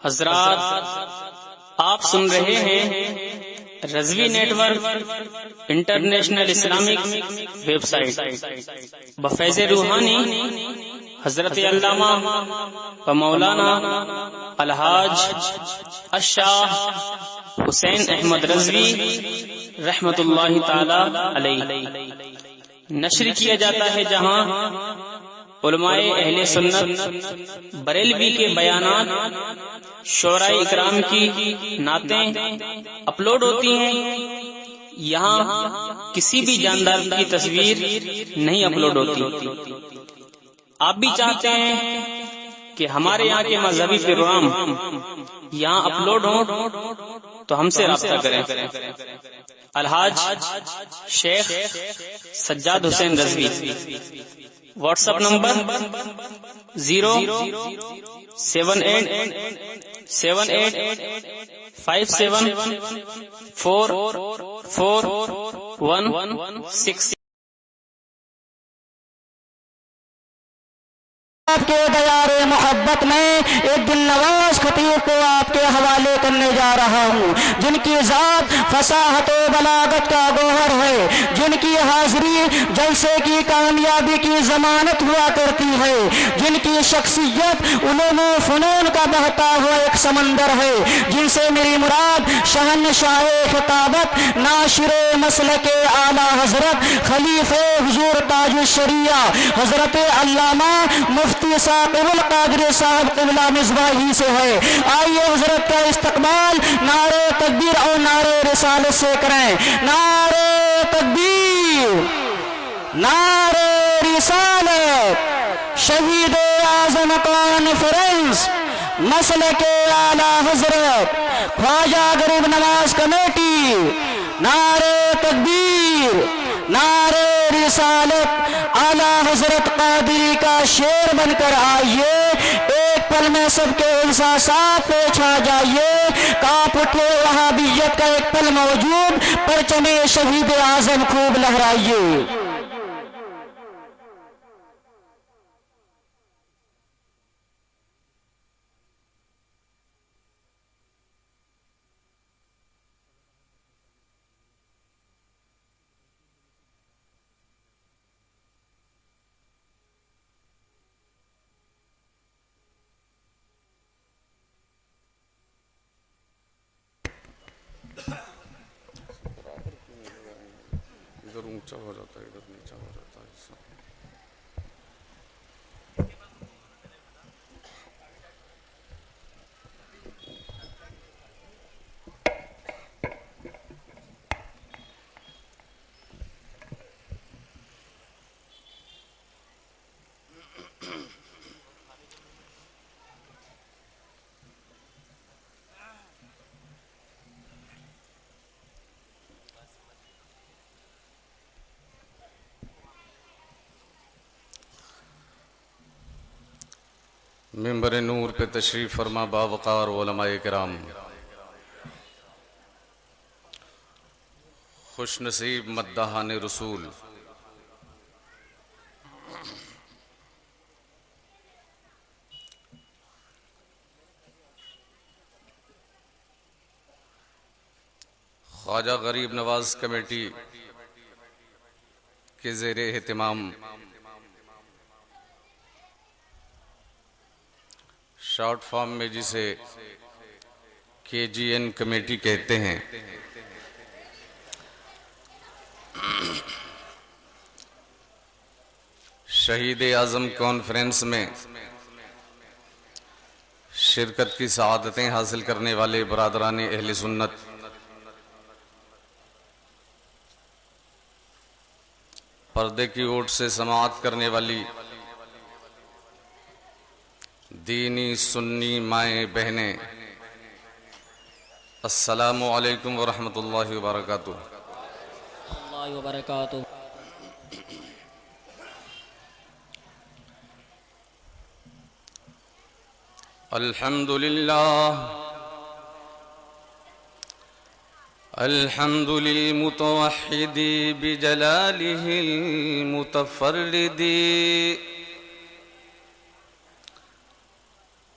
हजरात, आप सुन रहे हैं Razvi network international Islamic website बफैज़ रूहानी हजरत अल्लामा व मौलाना अलहाज अशाह हुसैन अहमद रज़वी रहमतुल्लाहि ताला अलैहि नश्र किया जाता है, जहां उलमाए अहले सुन्नत बरेलवी के बयानात शोराए इकराम की नातें अपलोड होती हैं। यहाँ किसी भी जानदार की तस्वीर नहीं अपलोड होती। आप भी चाहते हैं कि हमारे यहाँ के मजहबी प्रोग्राम यहाँ अपलोड हो तो हमसे राब्ता करें। Alhaj Sheikh Sajjad Hussain Razvi, WhatsApp number 0787857444116। आपके दयारे मोहब्बत में एक दिल नवाज खतीब को आपके हवाले करने जा रहा हूँ, जिनकी ज़ात फसाहत व बलागत का गोहर है, जिनकी हाजिरी जलसे की कामयाबी की जमानत हुआ करती है, जिनकी शख्सियत उलूम व फ़नून का बहता हुआ एक समंदर है, जिनसे मेरी मुराद शहनशाह खिताबत नाशिर मसलक आला हजरत खलीफे हुजूर ताजुश शरिया हजरत अल्लामा मुफ्ती साकिबुल कादिर साहब क़िबला मिज़बाही से है। आइए हजरत का इस्तकबाल नारे तकबीर और नारे रिसालत से करें। नारे तकबीर, नारे रिसालत, शहीद आज़म कॉन्फ्रेंस मसलक आला हजरत ख्वाजा गरीब नवाज कमेटी, नारे तकबीर, नारे रिसालत, आला हजरत कादिरी का शेर बनकर आइए। एक पल में सबके एहसासात पे छा जाइए। कांप उठे वहाबियत का एक पल मौजूद, परचमे शहीद आजम खूब लहराइए। इधर ऊंचा हो जाता है, इधर नीचा हो जाता है। मिंबर नूर पे तशरीफ़ फरमा बावकार उलमाए किराम, खुश नसीब मद्दाहान रसूल, ख्वाजा गरीब नवाज कमेटी के ज़ेरे एहतिमाम शॉर्ट फॉर्म में जिसे KGN कमेटी कहते हैं, शहीद आज़म कॉन्फ्रेंस में शिरकत की सआदतें हासिल करने वाले बरादरान अहले सुन्नत, पर्दे की ओट से समाअत करने वाली दीनी सुन्नी माएँ बहनें, अस्सलामु अलैकुम व रहमतुल्लाहि व बरकातुहू। अल्हम्दुलिल्लाह, अल्हम्दुलिल मुतवहिदी बिजलालिहिल मुतफर्रिदी,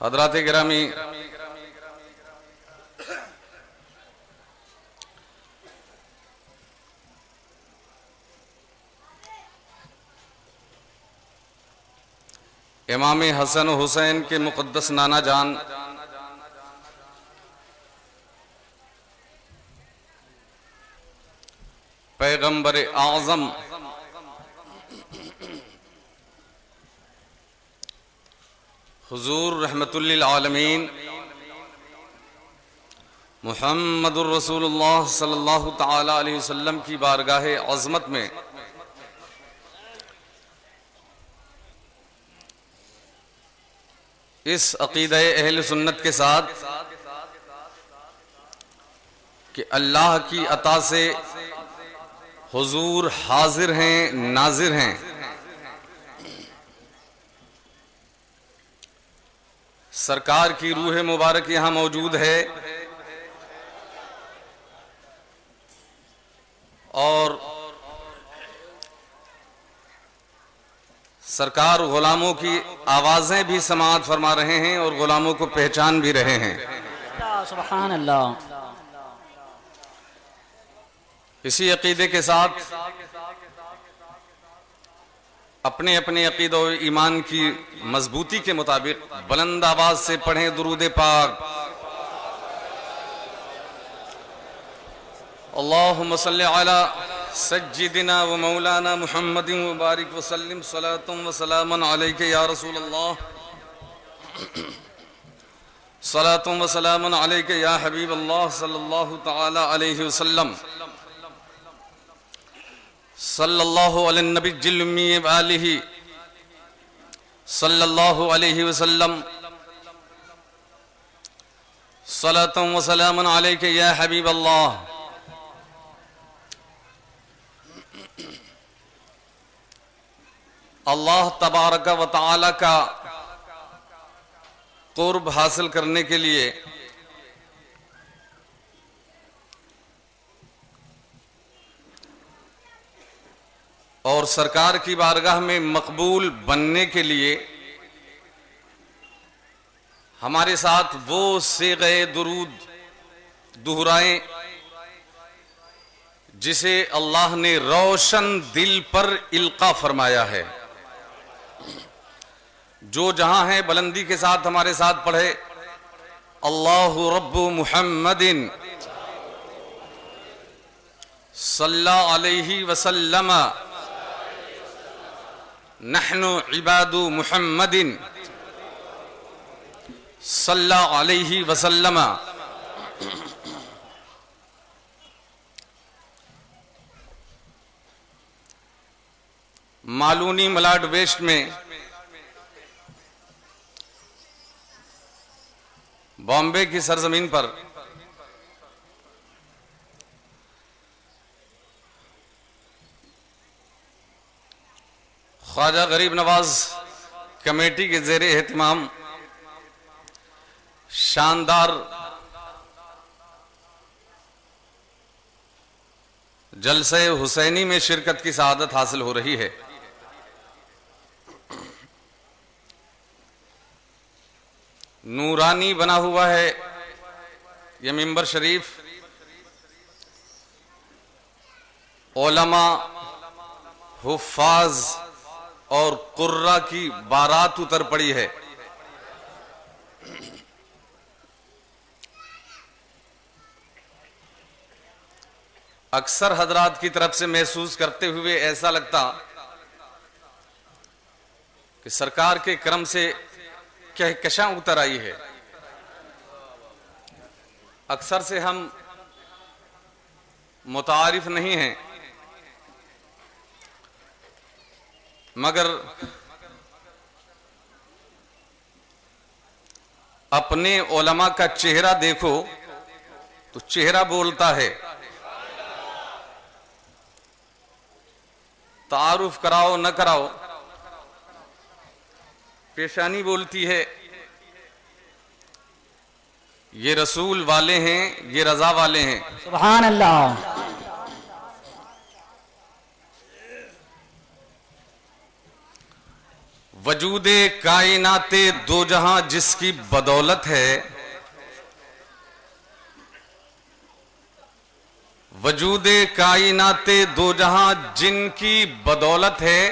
हज़रात गिरामी, इमाम हसन हुसैन के मुक़द्दस नाना जान पैगंबर आज़म हुजूर रहमतुल्लिल आलमीन मुहम्मदुर रसूलुल्लाह सल्लल्लाहु ताला अलैहि वसल्लम की बारगाह अज़मत में इस अक़ीदा अहल सुन्नत के साथ कि अल्लाह की अता से हुजूर हाजिर हैं, नाजिर हैं, सरकार की रूह मुबारक यहाँ मौजूद है और सरकार गुलामों की आवाजें भी समाअत फरमा रहे हैं और गुलामों को पहचान भी रहे हैं। सुभान अल्लाह। इसी अकीदे के साथ अपने अपने अकीदा और ईमान की मजबूती के मुताबिक बुलंद आवाज से पढ़ें दुरूद पाक। अल्लाहुम्मा सल्ली अला सय्यिदिना व मौलाना मुहम्मदिन व बारिक व सल्लिम सलातुम व सलामन अलैका या रसूल अल्लाह, सलातुम व सलामन अलैका या हबीब अल्लाह सल्लल्लाहु तआला अलैहि वसल्लम, सल्लल्लाहु अलैहि नबिय्यिल उम्मी व आलिहि सल्लल्लाहु अलैहि वसल्लम, सलातुम व सलामन अलैका या हबीब अल्लाह। अल्लाह तबारक व तआला का कुर्ब हासिल करने के लिए और सरकार की बारगाह में मकबूल बनने के लिए हमारे साथ वो सीग़े दुरूद दोहराएं जिसे अल्लाह ने रोशन दिल पर इल्का फरमाया है। जो जहां है बुलंदी के साथ हमारे साथ पढ़े, अल्लाहु रब्बु मुहम्मदिन सल्लल्लाहु अलैहि वसल्लम, नहनु इबादु मुहम्मदिन सल्लल्लाहु अलैहि वसल्लम। मालूनी मलाड वेस्ट में बॉम्बे की सरजमीन पर ख्वाजा गरीब नवाज कमेटी के ज़ेरे एहतिमाम शानदार जलसे हुसैनी में शिरकत की सआदत हासिल हो रही है। नूरानी बना हुआ है यह मिंबर शरीफ, उलमा, हुफ्फाज और कुर्रा की बारात उतर पड़ी है। अक्सर हजरात की तरफ से महसूस करते हुए ऐसा लगता कि सरकार के करम से कहकशां उतर आई है। अक्सर से हम मुतारिफ नहीं हैं, मगर अपने उलमा का चेहरा देखो तो चेहरा बोलता है। तारुफ कराओ न कराओ, पेशानी बोलती है ये रसूल वाले हैं, ये रजा वाले हैं। सुभान अल्लाह। वजूदे कायनाते दो जहां जिसकी बदौलत है, वजूदे कायनाते दो जहां जिनकी बदौलत है,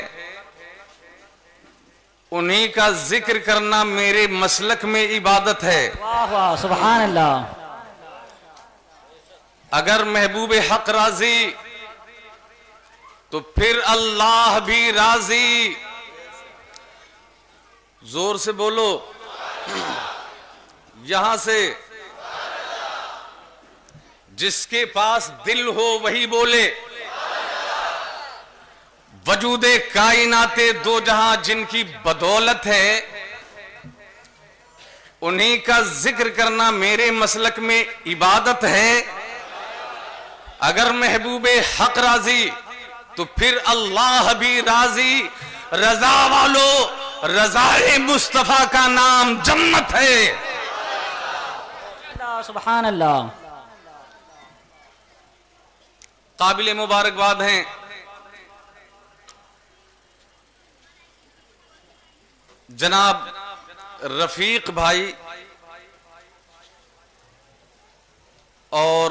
उन्हीं का जिक्र करना मेरे मसलक में इबादत है। वाह वाह, सुभान अल्लाह। अगर महबूब हक राजी तो फिर अल्लाह भी राजी। जोर से बोलो, यहां से जिसके पास दिल हो वही बोले। वजूदे कायनाते दो जहां जिनकी बदौलत है, उन्हीं का जिक्र करना मेरे मसलक में इबादत है। अगर महबूबे हक राजी तो फिर अल्लाह भी राजी। रजा वालों, रज़ाए मुस्तफा का नाम जन्नत है। सुभान अल्लाह। काबिल मुबारकबाद हैं जनाब रफीक भाई और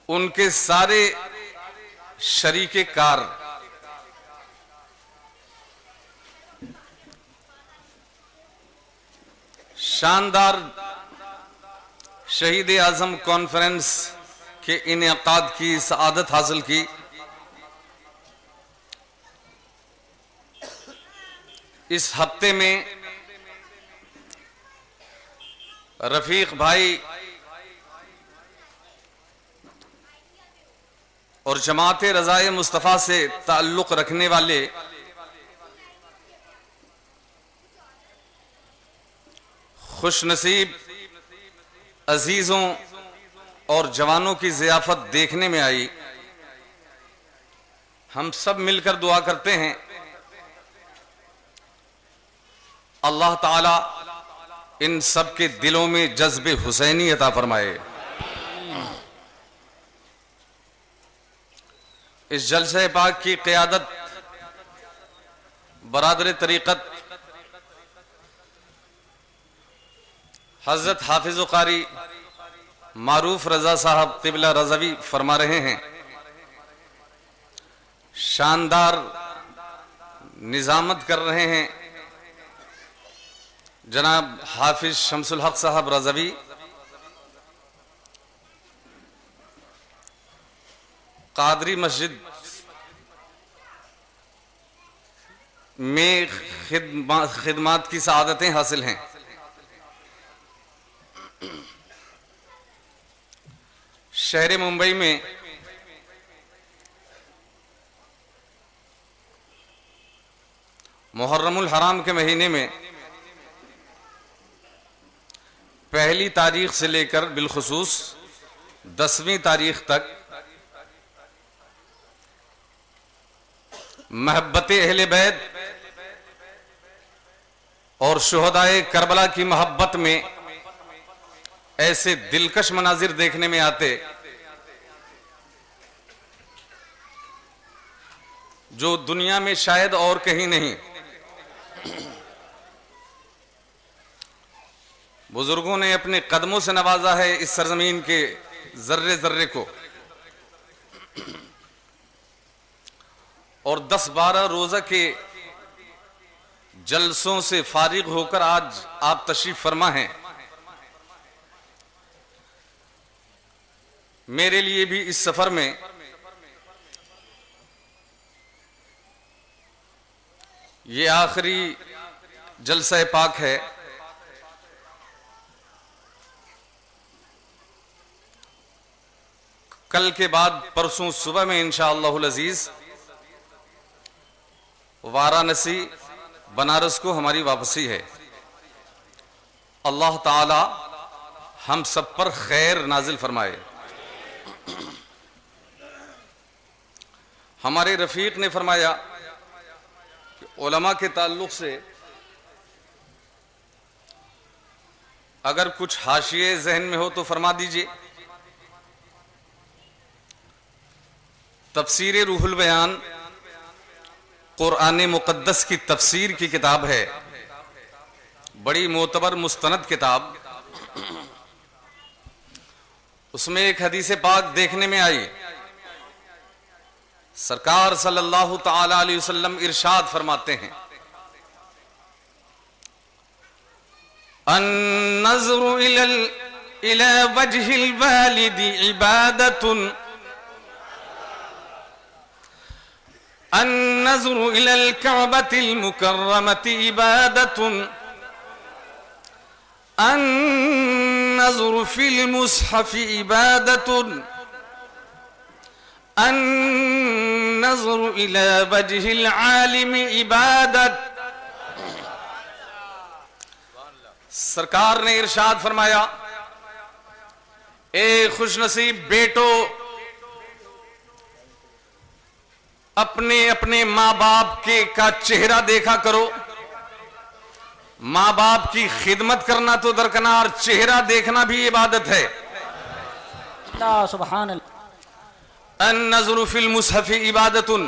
उनके सारे शरीके कार। शानदार शहीद आजम कॉन्फ्रेंस के इनेकाद की सआदत हासिल की। इस हफ्ते में रफीक भाई और जमात रज़ाए मुस्तफ़ा से ताल्लुक़ रखने वाले खुशनसीब अजीजों और जवानों की ज़ियाफत देखने में आई। हम सब मिलकर दुआ करते हैं अल्लाह ताला इन सब के दिलों में जज्बे हुसैनी अता फरमाए। इस जलसे पाक की क़यादत बरादर तरीक़त हज़रत हाफिज़ कारी मारूफ रज़ा साहब क़िबला रज़वी फरमा रहे हैं। शानदार निज़ामत कर रहे हैं जनाब हाफिज शमसुल हक साहब रज़वी। कादरी मस्जिद में खिदमात की सआदतें हासिल हैं। शहर मुंबई में मुहर्रमुल हराम के महीने में पहली तारीख से लेकर बिलखुसूस 10वीं तारीख तक महब्बत अहले बैत और शुहदाए करबला की मोहब्बत में ऐसे दिलकश मनाजिर देखने में आते जो दुनिया में शायद और कहीं नहीं। बुजुर्गों ने अपने कदमों से नवाजा है इस सरजमीन के जर्रे जर्रे को, और 10-12 रोजा के जलसों से फारिग होकर आज आप तशरीफ फरमा हैं। मेरे लिए भी इस सफर में ये आखिरी जलसा पाक है। कल के बाद परसों सुबह में इंशाअल्लाहुल अजीज वाराणसी बनारस को हमारी वापसी है। अल्लाह ताला हम सब पर खैर नाजिल फरमाए। हमारे रफीक ने फरमाया कि उलमा के ताल्लुक से अगर कुछ हाशिए जहन में हो तो फरमा दीजिए। तफसीर रूहुल बयान कुरान मुक़द्दस की तफसीर की किताब है, बड़ी मोतबर मुस्तनद किताब। उसमें एक हदीस पाक देखने में आई। सरकार सल्लल्लाहु ताला अलैहि वसल्लम इरशाद फरमाते हैं, अन-नज़्रु इला वजहिल वालिदी इबादतुन, अन-नज़्रु इलल कअबतिल मुकर्रमति इबादतुन, अन-नज़्रु फिल मुस्हफ़ि इबादतुन, अन-नज़्रु इला वजहिल आलिमी इबादत। सरकार ने इरशाद फरमाया, ए खुशनसीब बेटो, अपने अपने माँ बाप के का चेहरा देखा करो। माँ बाप की खिदमत करना तो दरकनार, चेहरा देखना भी इबादत है। सुभान अल्लाह। अन-नज़्रु फिल मुस्हफ़ि इबादतुन,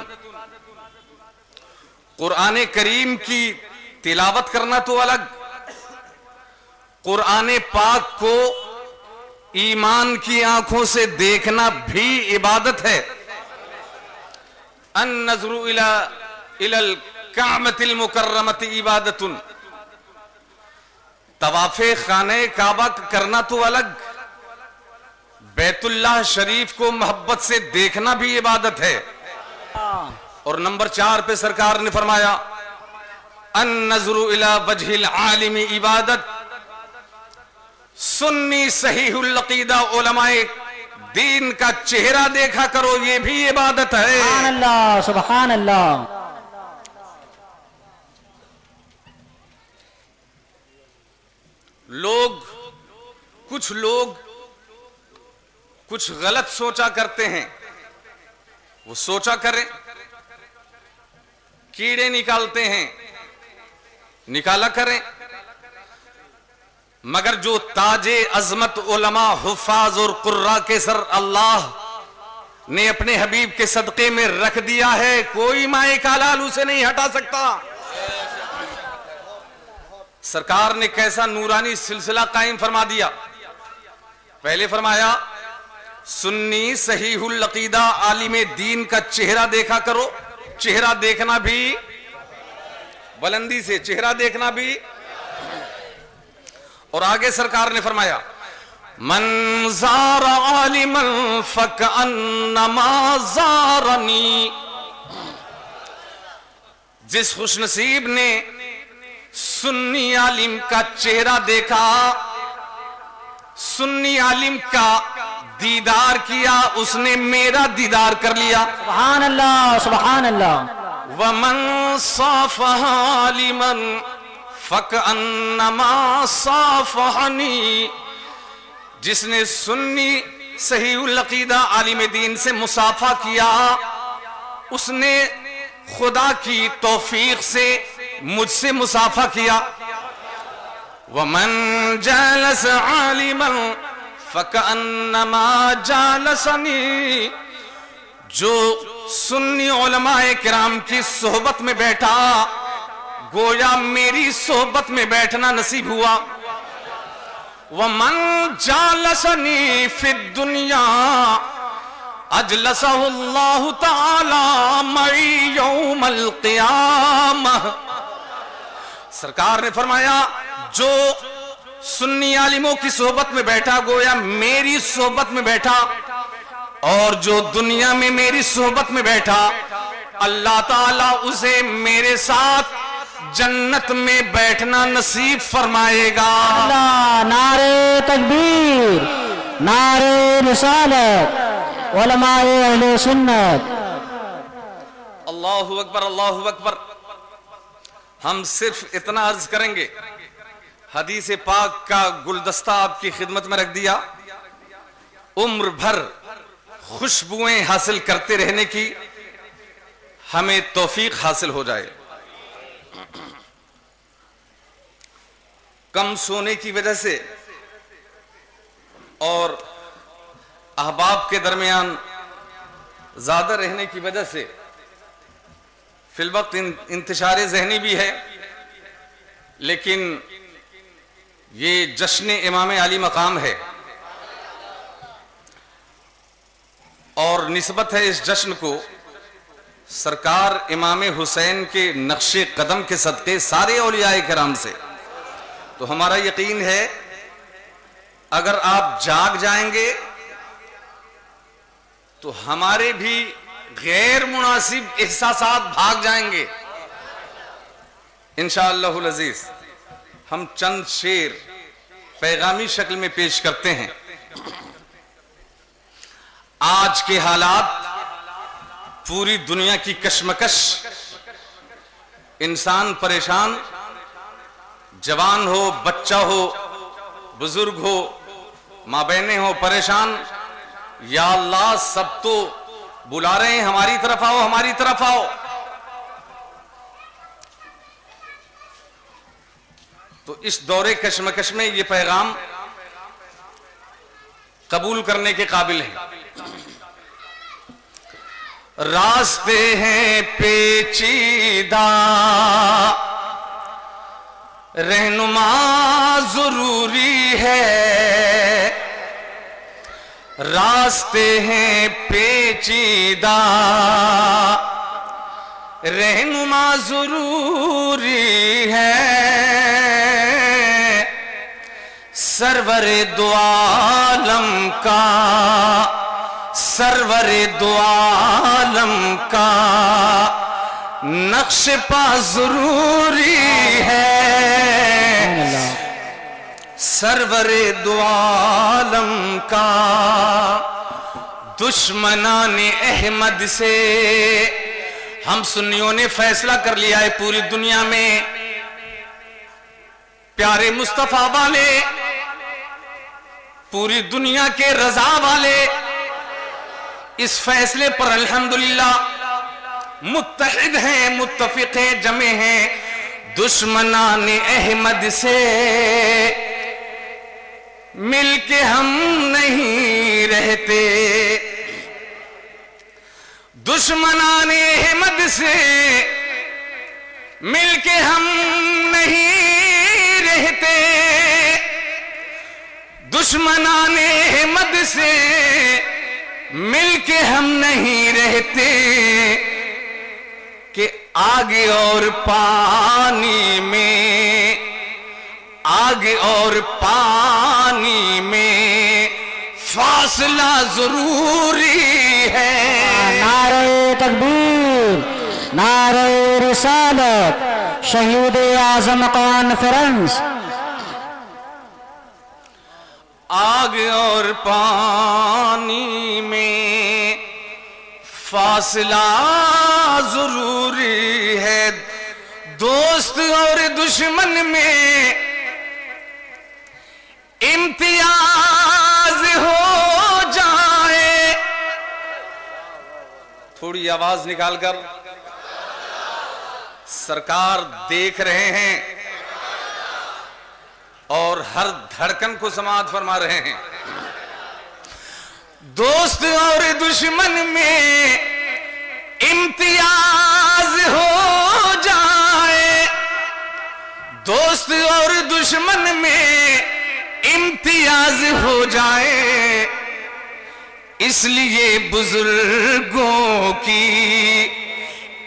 कुरान करीम की तिलावत करना तो अलग, कुरान पाक को ईमान की आंखों से देखना भी इबादत है। अन-नज़्रु इलल कामतिल मुकर्रमति इबादतुन, तवाफे खाने काबा करना तो अलग, बैतुल्लाह शरीफ को मोहब्बत से देखना भी इबादत है। और नंबर 4 पे सरकार ने फरमाया अन नज़रु इला वजहिल आलिमी इबादत, सुन्नी सहीहुल अकीदा उलमाए दीन का चेहरा देखा करो, ये भी इबादत है। सुभान अल्लाह, सुभान अल्लाह। कुछ लोग कुछ गलत सोचा करते हैं, वो सोचा करें, कीड़े निकालते हैं, निकाला करें, मगर जो ताजे अजमत उलमा हुफाज और कुर्रा के सर अल्लाह ने अपने हबीब के सदके में रख दिया है, कोई माए का लाल उसे नहीं हटा सकता। सरकार ने कैसा नूरानी सिलसिला कायम फरमा दिया। पहले फरमाया सुन्नी सहीहुल अकीदा आलिम दीन का चेहरा देखा करो, चेहरा देखना भी, बुलंदी से चेहरा देखना भी। और आगे सरकार ने फरमाया मन ज़ारा आलिमन फकअन्नमा ज़ारनी, जिस खुशनसीब ने सुन्नी आलिम का चेहरा देखा, सुन्नी आलिम का दीदार किया, उसने मेरा दीदार कर लिया। सुभान अल्लाह, सुभान अल्लाह। वमन साफ़ह आलिमन फकअन्नमा साफ़हनी, जिसने सुन्नी सहीहुल अकीदा आलिम दीन से मुसाफा किया, उसने खुदा की तौफीक से मुझसे मुसाफा किया। वमन जालस आलिमन फकअन्नमा जालसनी, जो सुन्नी उलमाए किराम की सोहबत में बैठा, गोया मेरी सोहबत में बैठना नसीब हुआ। वमन जालसनी फिद दुनिया अजलसहुल्लाहु ताला मई यौमल क़ियामह। सरकार ने फरमाया जो सुन्नी आलिमों की सोहबत में बैठा, गोया मेरी सोहबत में बैठा, और जो दुनिया में मेरी सोहबत में बैठा, अल्लाह ताला उसे मेरे साथ जन्नत में बैठना नसीब फरमाएगा। अल्लाह, नारे तकबीर, नारे रिसालत, उलमाए अहले सुन्नत। अल्लाहु अकबर, अल्लाहु अकबर। हम सिर्फ इतना अर्ज करेंगे, हदीस पाक का गुलदस्ता आपकी खिदमत में रख दिया, उम्र भर खुशबुएं हासिल करते रहने की हमें तौफीक हासिल हो जाए। कम सोने की वजह से और अहबाब के दरमियान ज्यादा रहने की वजह से फिलवक्त इंतशार ज़हनी भी है, लेकिन ये जश्न इमाम आली मकाम है और निस्बत है इस जश्न को सरकार इमाम हुसैन के नक्शे कदम के सदके सारे औलियाए किराम से। तो हमारा यकीन है अगर आप जाग जाएंगे तो हमारे भी गैर मुनासिब एहसासात भाग जाएंगे इंशाअल्लाहुल अजीज। हम चंद शेर पैगामी शक्ल में पेश करते हैं। आज के हालात, पूरी दुनिया की कशमकश, इंसान परेशान, जवान हो, बच्चा हो, बुजुर्ग हो, माँ बहनें हो परेशान। या अल्लाह, सब तो बुला रहे हैं हमारी तरफ आओ, हमारी तरफ आओ। तो इस दौरे कशमकश में ये पैगाम कबूल करने के काबिल है। रास्ते हैं पेचीदा, रहनुमा जरूरी है। रास्ते हैं पेचीदा, रहनुमा जरूरी है। सरवरे दो आलम का, सरवरे दो आलम का नक्श पा जरूरी है। सरवरे दो आलम का दुश्मनाने अहमद से, हम सुन्नियों ने फैसला कर लिया है पूरी दुनिया में प्यारे मुस्तफा वाले, पूरी दुनिया के रजा वाले इस फैसले पर अल्हम्दुलिल्लाह मुत्तहिद हैं, मुत्तफिक हैं, जमे हैं। दुश्मनाने अहमद से मिलके हम नहीं रहते, दुश्मनाने अहमद से मिलके हम नहीं रहते, दुश्मनाने अहमद से मिलके हम नहीं रहते कि आग और पानी में, आग और पानी में फासला जरूरी है। नारे तकबीर, नारे रिसालत, शहीद आजम कॉन्फ्रेंस। आग और पानी में फासला जरूरी है, दोस्त और दुश्मन में इम्तियाज हो जाए। थोड़ी आवाज निकालकर, सरकार देख रहे हैं और हर धड़कन को समाअत फरमा रहे हैं। दोस्त और दुश्मन में इम्तियाज हो जाए, दोस्त और दुश्मन में इम्तियाज हो जाए, इसलिए बुजुर्गों की,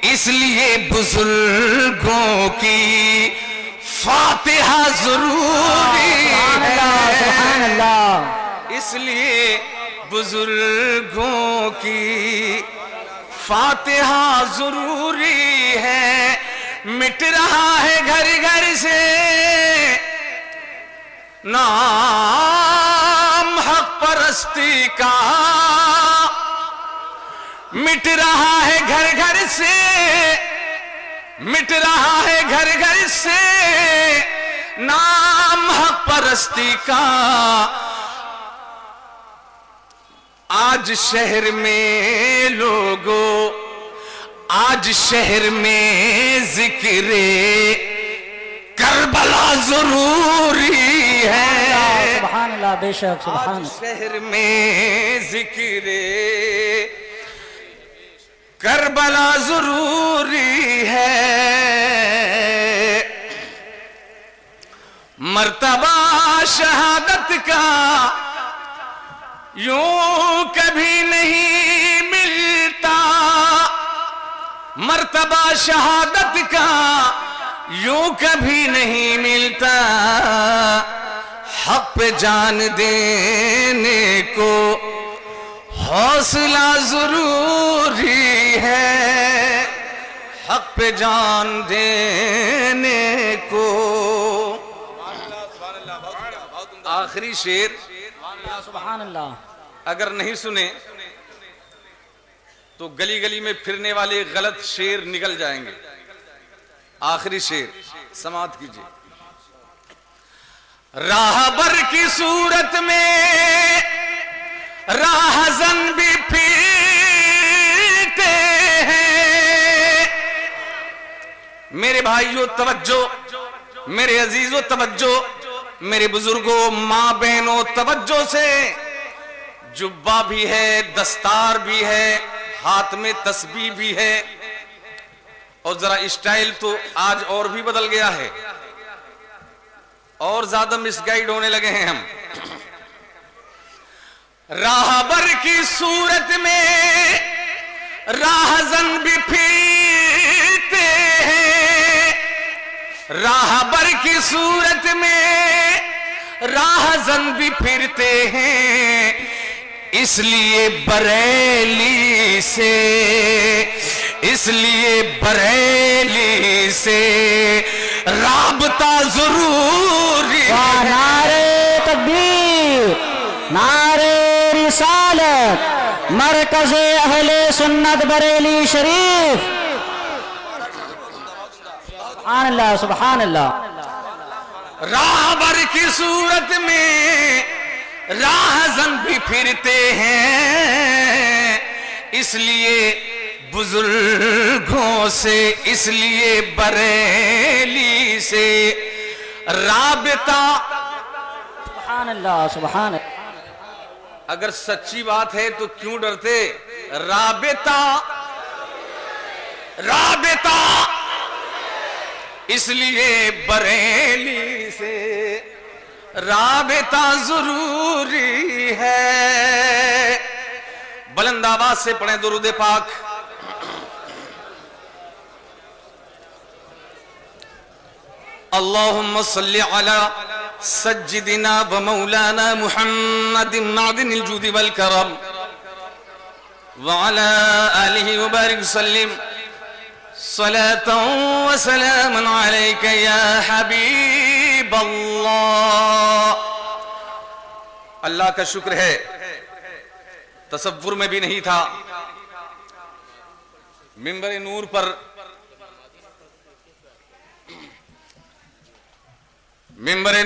इसलिए बुजुर्गों की फातिहा जरूरी है, इसलिए बुजुर्गों की फातिहा जरूरी है। मिट रहा है घर घर से नाम हक परस्ती का, मिट रहा है घर घर से, मिट रहा है घर घर से नाम हक परस्ती का। आज शहर में लोगों, आज शहर में जिक्रे करबला जरूरी है। सुभान अल्लाह, बेशक सुभान। आज शहर में जिक्रे करबला जरूरी है। मर्तबा शहादत का यूं कभी नहीं मिलता, मर्तबा शहादत का यूं कभी नहीं मिलता। हक पे जान देने को हौसला जरूरी है, हक पे जान देने को। आखिरी शेर, सुभान अल्लाह। अगर नहीं सुने तो गली गली में फिरने वाले गलत शेर निकल जाएंगे। आखिरी शेर समाअत कीजिए। राहबर की सूरत में राहजन भी फिरते हैं। मेरे भाइयों तवज्जो, मेरे अजीजों तवज्जो, मेरे बुजुर्गों, माँ बहनों तवज्जो से। जुब्बा भी है, दस्तार भी है, हाथ में तस्बीह भी है, और जरा स्टाइल तो आज और भी बदल गया है, और ज्यादा मिसगाइड होने लगे हैं हम। राहबर की सूरत में राहजन भी फिरते हैं। राहबर की सूरत में राहजन भी फिरते हैं, इसलिए बरेली से, इसलिए बरेली से राबता जरूरी है। नारे तकबीर, नारे रिसालत, मरकज़े अहले सुन्नत बरेली शरीफ। सुभान अल्लाह, सुभान अल्लाह। राहबर की सूरत में राहजन भी फिरते हैं, इसलिए बुजुर्गों से, इसलिए बरेली से राबता। सुभान अल्लाह, सुभान अल्लाह। अगर सच्ची बात है तो क्यों डरते? राबता, राबता, इसलिए बरेली से राबता जरूरी है। बुलंद आवाज से पढ़ें दुरूद पाक। अल्लाहुम्मा सल्ली अला सज्जिदिना व मौलाना मुहम्मद मादिनिल जूदी वल करम व अला आलिहि व बारिक सल्लिम सलातन व सलामन अलैका या हबीब अल्लाह। अल्लाह का शुक्र है, तसव्वुर में भी नहीं था मिंबर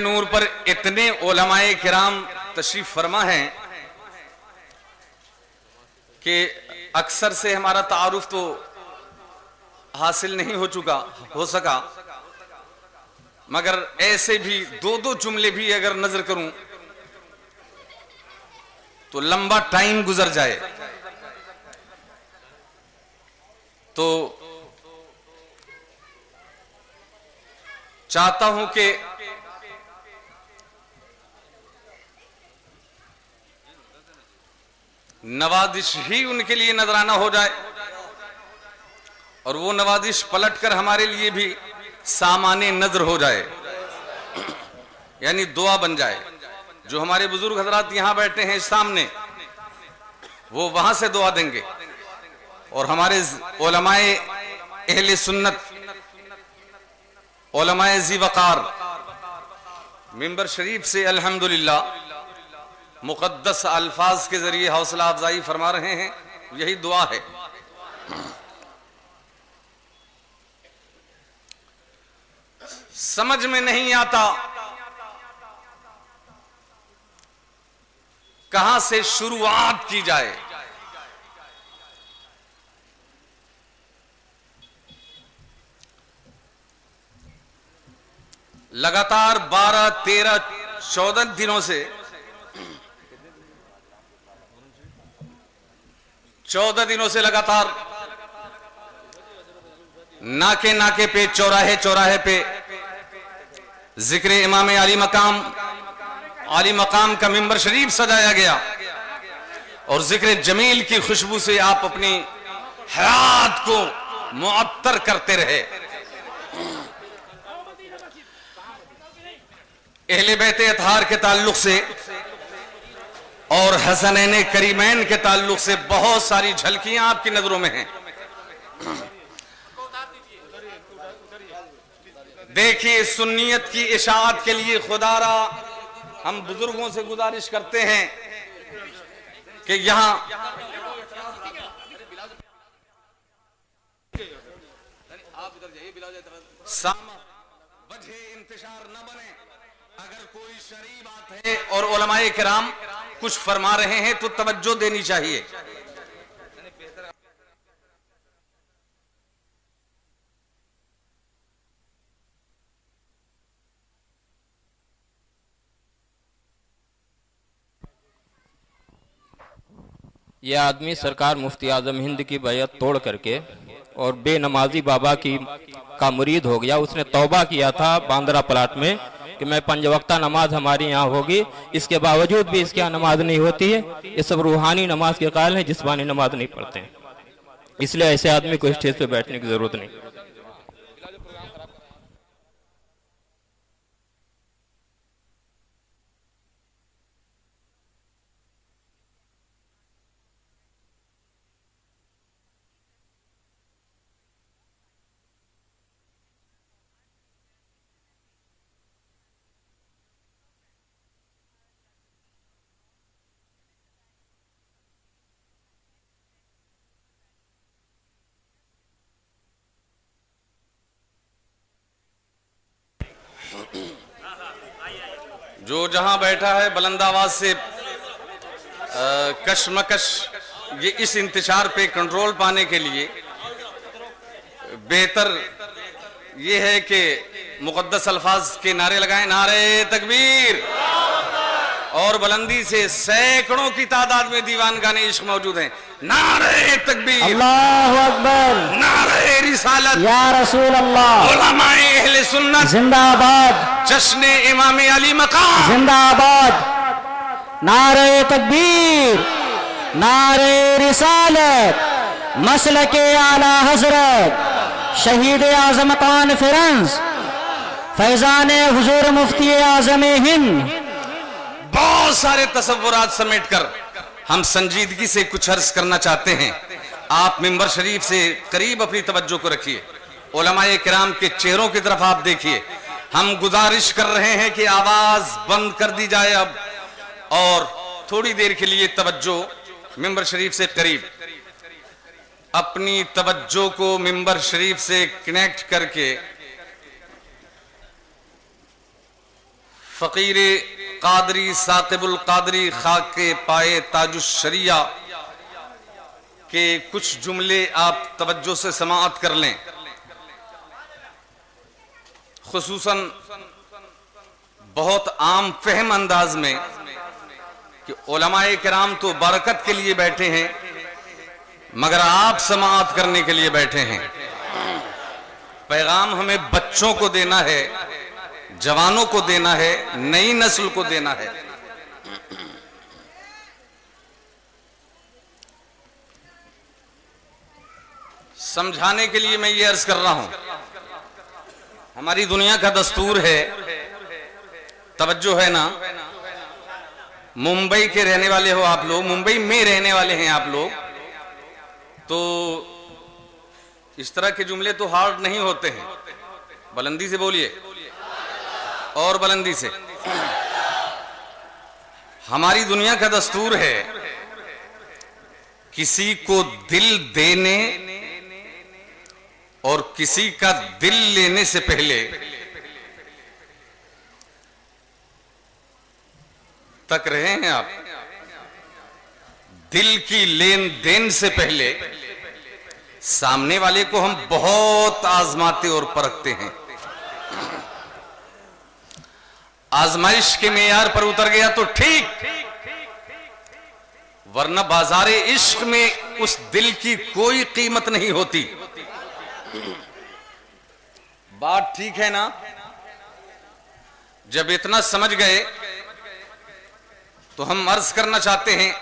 नूर पर इतने उलमाए किराम तशरीफ फरमा हैं कि अक्सर से हमारा तारुफ तो हासिल नहीं हो सका, मगर ऐसे भी दो दो जुमले भी अगर नजर करूं तो लंबा टाइम गुजर जाए। तो चाहता हूं कि नवाजिश ही उनके लिए नजराना हो जाए और वो नवाजिश पलटकर हमारे लिए भी सामाने नजर हो जाए, यानी दुआ बन जाए। जो हमारे बुजुर्ग हजरात यहां बैठे हैं सामने, वो वहां से दुआ देंगे और हमारे उलमाए अहले सुन्नत, उलमाए ज़ी वक़ार मिंबर शरीफ से अल्हम्दुलिल्लाह मुक़द्दस अल्फाज के जरिए हौसला अफजाई फरमा रहे हैं। यही दुआ है। समझ में नहीं आता कहां से शुरुआत की जाए। लगातार 12, 13, 14 दिनों से 14 दिनों से लगातार नाके नाके पे, चौराहे चौराहे पे जिक्र इमाम आली मकाम का मिंबर शरीफ सजाया गया और जिक्र जमील की खुशबू से आप अपनी हयात को मुअत्तर करते रहे। अहले बैत अतहार के ताल्लुक से और हसनैन करीमैन के ताल्लुक से बहुत सारी झलकियां आपकी नजरों में हैं। देखिए, सुन्नियत की इशाअत के लिए खुदारा हम बुजुर्गों से गुजारिश करते हैं कि यहां वजह इंतशार न बने। अगर कोई शरई बात है और उलमाए किराम कुछ फरमा रहे हैं तो तवज्जो देनी चाहिए। यह आदमी सरकार मुफ्ती आजम हिंद की बैयत तोड़ करके और बेनमाजी बाबा का मुरीद हो गया। उसने तौबा किया था बांद्रा प्लाट में कि मैं 5 वक्ता नमाज हमारी यहाँ होगी, इसके बावजूद भी इसके यहाँ नमाज नहीं होती है। ये सब रूहानी नमाज के कायल हैं, जिस्मानी नमाज नहीं पढ़ते हैं। इसलिए ऐसे आदमी को स्टेज पे बैठने की जरूरत नहीं। जो जहां बैठा है बुलंद आवाज से कशमकश, ये इस इंतशार पे कंट्रोल पाने के लिए बेहतर ये है कि मुक़द्दस अल्फाज के नारे लगाएं, नारे तकबीर, और बुलंदी से सैकड़ों की तादाद में दीवान गाने इश्क मौजूद हैं। नारे तकबीर, अल्लाहु अकबर, नारे रिसालत, या रसूल अल्लाह, उलमाए अहले सुन्नत जिंदाबाद, जश्न इमाम अली मकाम जिंदाबाद, नारे तकबीर, नारे रिसालत, मसलके आला हजरत शहीद आजम कॉन्फ्रेंस फैजान हुजूर मुफ्ती आजम हिंद। बहुत सारे तसव्वुरात समेट कर हम संजीदगी से कुछ अर्ज करना चाहते हैं। आप मिंबर शरीफ से करीब अपनी तवज्जो को रखिए, उलमाए किराम के चेहरों की तरफ आप देखिए। हम गुजारिश कर रहे हैं कि आवाज बंद कर दी जाए अब, और थोड़ी देर के लिए तवज्जो मिंबर शरीफ से करीब, अपनी तवज्जो को मिंबर शरीफ से कनेक्ट करके फकीर कादरी साकिबुल कादरी खाक के पाए ताजुश शरिया के कुछ जुमले आप तवज्जो से समाअत कर लें। खुसूसन बहुत आम फहम अंदाज में कि उलमाए किराम तो बरकत के लिए बैठे हैं, मगर आप समाअत करने के लिए बैठे हैं। पैगाम हमें बच्चों को देना है, जवानों को देना है, नई नस्ल को देना है। समझाने के लिए मैं ये अर्ज कर रहा हूं, हमारी दुनिया का दस्तूर है, तवज्जो है ना, मुंबई के रहने वाले हो आप लोग, मुंबई में रहने वाले हैं आप लोग, तो इस तरह के जुमले तो हार्ड नहीं होते हैं। बुलंदी से बोलिए, और बुलंदी से। हमारी दुनिया का दस्तूर है किसी को दिल देने और किसी का दिल लेने से पहले तक रहे हैं आप, दिल की लेन देन से पहले सामने वाले को हम बहुत आजमाते और परखते हैं। आजमाइश के मेयार पर उतर गया तो ठीक, वरना बाजारे इश्क में उस दिल की कोई कीमत नहीं होती। बात ठीक है ना? जब इतना समझ गए तो हम अर्ज करना चाहते हैं,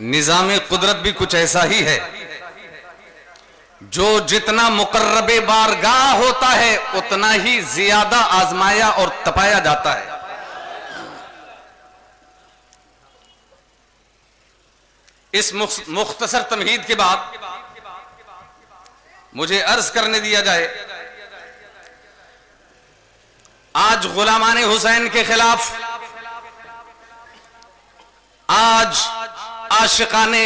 निजाम कुदरत भी कुछ ऐसा ही है, जो जितना मुकर्रबे बारगाह होता है उतना ही ज्यादा आजमाया और तपाया जाता है। इस मुख्तसर तमहीद के बाद मुझे अर्ज करने दिया जाए, आज गुलामाने हुसैन के खिलाफ, आज आशिकाने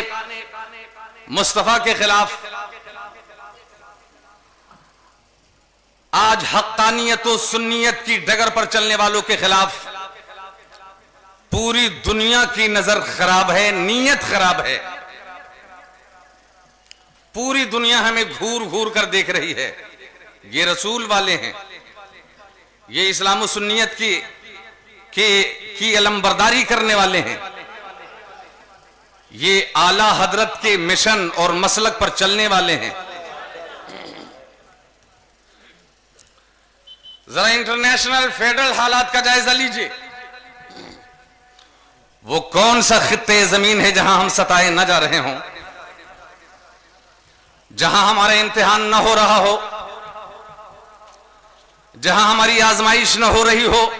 मुस्तफा के खिलाफ, आज हक्कानियत और सुन्नियत की डगर पर चलने वालों के खिलाफ पूरी दुनिया की नजर खराब है, नीयत खराब है। पूरी दुनिया हमें घूर घूर कर देख रही है। ये रसूल वाले हैं, ये इस्लाम और सुन्नियत की अलमबरदारी करने वाले हैं, ये आला हजरत के मिशन और मसलक पर चलने वाले हैं। जरा इंटरनेशनल फेडरल हालात का जायजा लीजिए। वो कौन सा खित्ते जमीन है जहां हम सताए न जा रहे हों, जहां हमारा इम्तिहान न हो रहा हो, जहां हमारी आजमाइश न हो रही हो,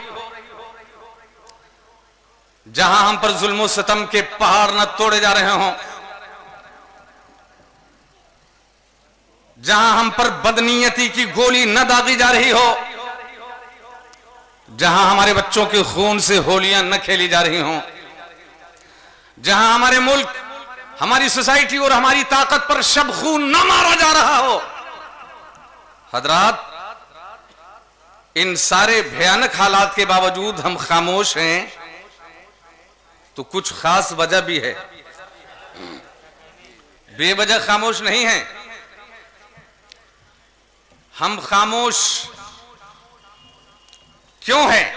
जहां हम पर जुल्म सितम के पहाड़ न तोड़े जा रहे हों, जहां हम पर बदनीयती की गोली न दागी जा रही हो, जहां हमारे बच्चों के खून से होलियां न खेली जा रही हों, जहां हमारे मुल्क, हमारी सोसाइटी और हमारी ताकत पर शब खून न मारा जा रहा हो। हजरात, इन सारे भयानक हालात के बावजूद हम खामोश हैं, तो कुछ खास वजह भी है। बेवजह खामोश नहीं हैं। हम खामोश क्यों हैं?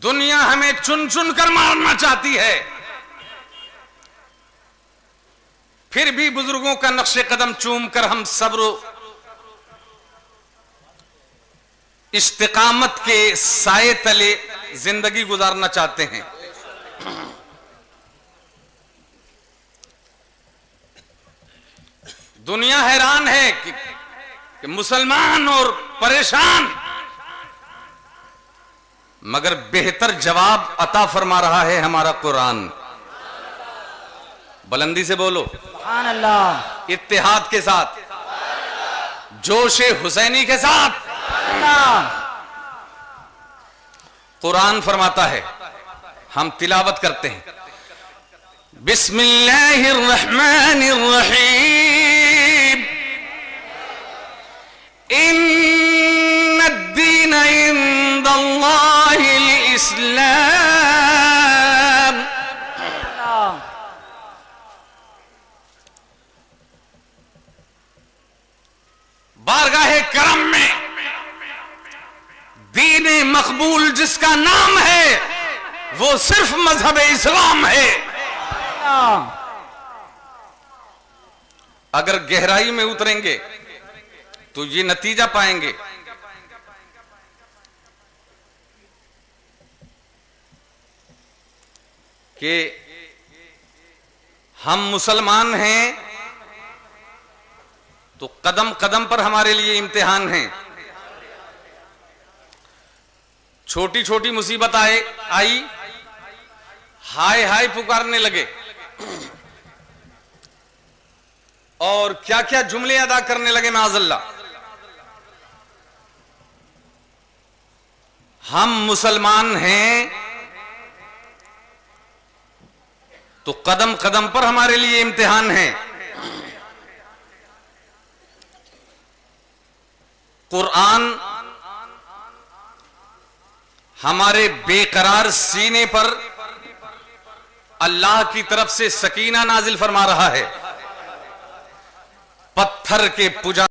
दुनिया हमें चुन चुन कर मारना चाहती है, फिर भी बुजुर्गों का नक्शे कदम चूम कर हम सब्र इस्तिकामत के साए तले जिंदगी गुजारना चाहते हैं। दुनिया हैरान है कि मुसलमान और परेशान, मगर बेहतर जवाब अता फरमा रहा है हमारा कुरान। बुलंदी से बोलो सुभान अल्लाह। इत्तेहाद के साथ, जोश हुसैनी के साथ कुरान फरमाता है। हम तिलावत करते हैं, बिस्मिल्लाहिर रहमानिर रहीम, इन्नद्दीन इंदल्लाहिल इस्लाम। बारगाहे करम में दीन मकबूल जिसका नाम है, वो सिर्फ मजहब इस्लाम है। अगर गहराई में उतरेंगे तो ये नतीजा पाएंगे कि हम मुसलमान हैं तो कदम कदम पर हमारे लिए इम्तिहान है। छोटी छोटी मुसीबत आई, हाय हाय पुकारने लगे और क्या क्या जुमले अदा करने लगे माज़अल्लाह। हम मुसलमान हैं तो कदम कदम पर हमारे लिए इम्तिहान है। कुरान हमारे बेकरार सीने पर अल्लाह की तरफ से सकीना नाजिल फरमा रहा है। पत्थर के पुजा